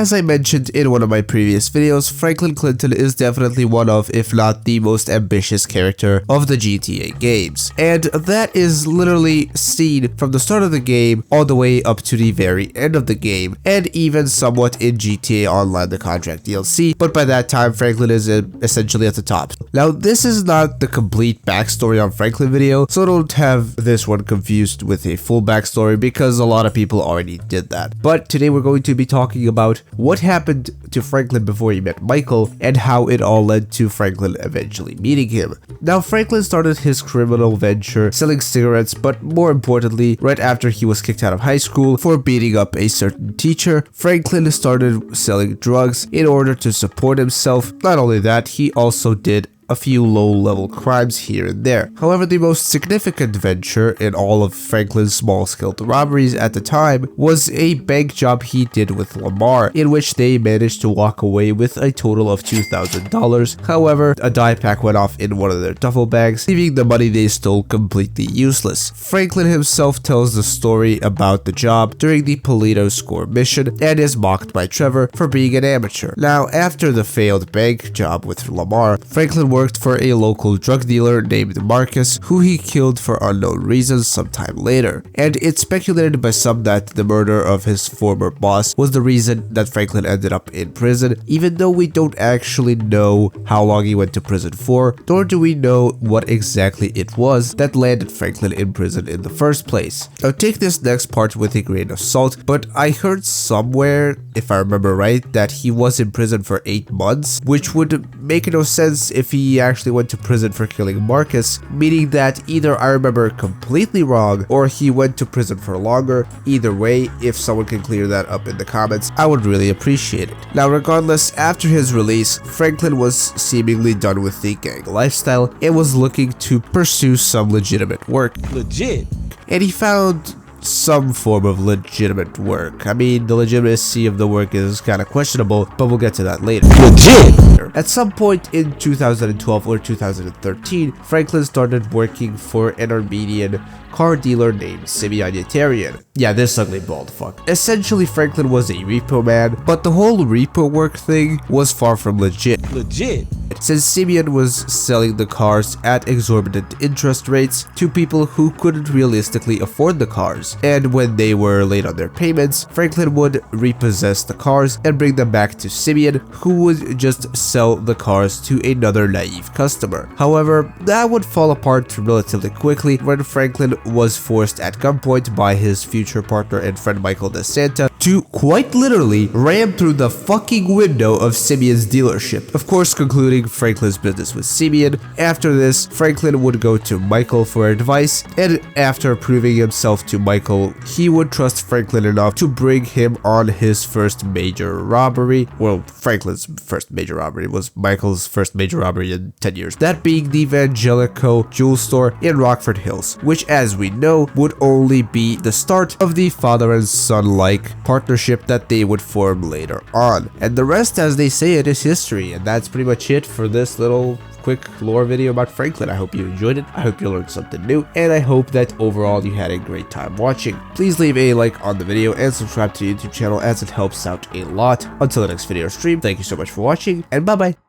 as I mentioned in one of my previous videos, Franklin Clinton is definitely one of, if not the most ambitious character of the GTA games. And that is literally seen from the start of the game all the way up to the very end of the game, and even somewhat in GTA Online, the Contract DLC, but by that time Franklin is essentially at the top. Now this is not the complete backstory on Franklin video, so don't have this one confused with a full backstory because a lot of people already did that. But today we're going to be talking about what happened to Franklin before he met Michael and how it all led to Franklin eventually meeting him. Now Franklin started his criminal venture selling cigarettes, but more importantly, right after he was kicked out of high school for beating up a certain teacher, Franklin started selling drugs in order to support himself. Not only that, he also did a few low-level crimes here and there. However, the most significant venture in all of Franklin's small-scale robberies at the time was a bank job he did with Lamar, in which they managed to walk away with a total of $2,000. However, a dye pack went off in one of their duffel bags, leaving the money they stole completely useless. Franklin himself tells the story about the job during the Polito Score mission and is mocked by Trevor for being an amateur. Now, after the failed bank job with Lamar, Franklin worked for a local drug dealer named Marcus, who he killed for unknown reasons sometime later. And it's speculated by some that the murder of his former boss was the reason that Franklin ended up in prison, even though we don't actually know how long he went to prison for, nor do we know what exactly it was that landed Franklin in prison in the first place. Now take this next part with a grain of salt, but I heard somewhere, if I remember right, that he was in prison for 8 months, which would make no sense if he actually went to prison for killing Marcus, meaning that either I remember completely wrong or he went to prison for longer. Either way, if someone can clear that up in the comments, I would really appreciate it. Now regardless, after his release, Franklin was seemingly done with the gang lifestyle and was looking to pursue some legitimate work. Legit. And he found some form of legitimate work. I mean, the legitimacy of the work is kind of questionable, but we'll get to that later. Legit. At some point in 2012 or 2013, Franklin started working for an Armenian car dealer named Simeon Yetarian. Yeah, this ugly bald fuck. Essentially, Franklin was a repo man, but the whole repo work thing was far from legit. Since Simeon was selling the cars at exorbitant interest rates to people who couldn't realistically afford the cars, and when they were late on their payments, Franklin would repossess the cars and bring them back to Simeon, who would just sell the cars to another naive customer. However, that would fall apart relatively quickly when Franklin was forced at gunpoint by his future partner and friend Michael DeSanta to quite literally ram through the fucking window of Simeon's dealership, of course concluding Franklin's business with Simeon. After this, Franklin would go to Michael for advice, and after proving himself to Michael, he would trust Franklin enough to bring him on his first major robbery. Well, Franklin's first major robbery was Michael's first major robbery in 10 years. That being the Evangelico jewel store in Rockford Hills, which as we know would only be the start of the father and son-like partnership that they would form later on. And the rest, as they say, it is history. And that's pretty much it for this little quick lore video about Franklin. I hope you enjoyed it. I hope you learned something new, and I hope that overall you had a great time watching. Please leave a like on the video and subscribe to the YouTube channel as it helps out a lot. Until the next video or stream, thank you so much for watching, and bye bye.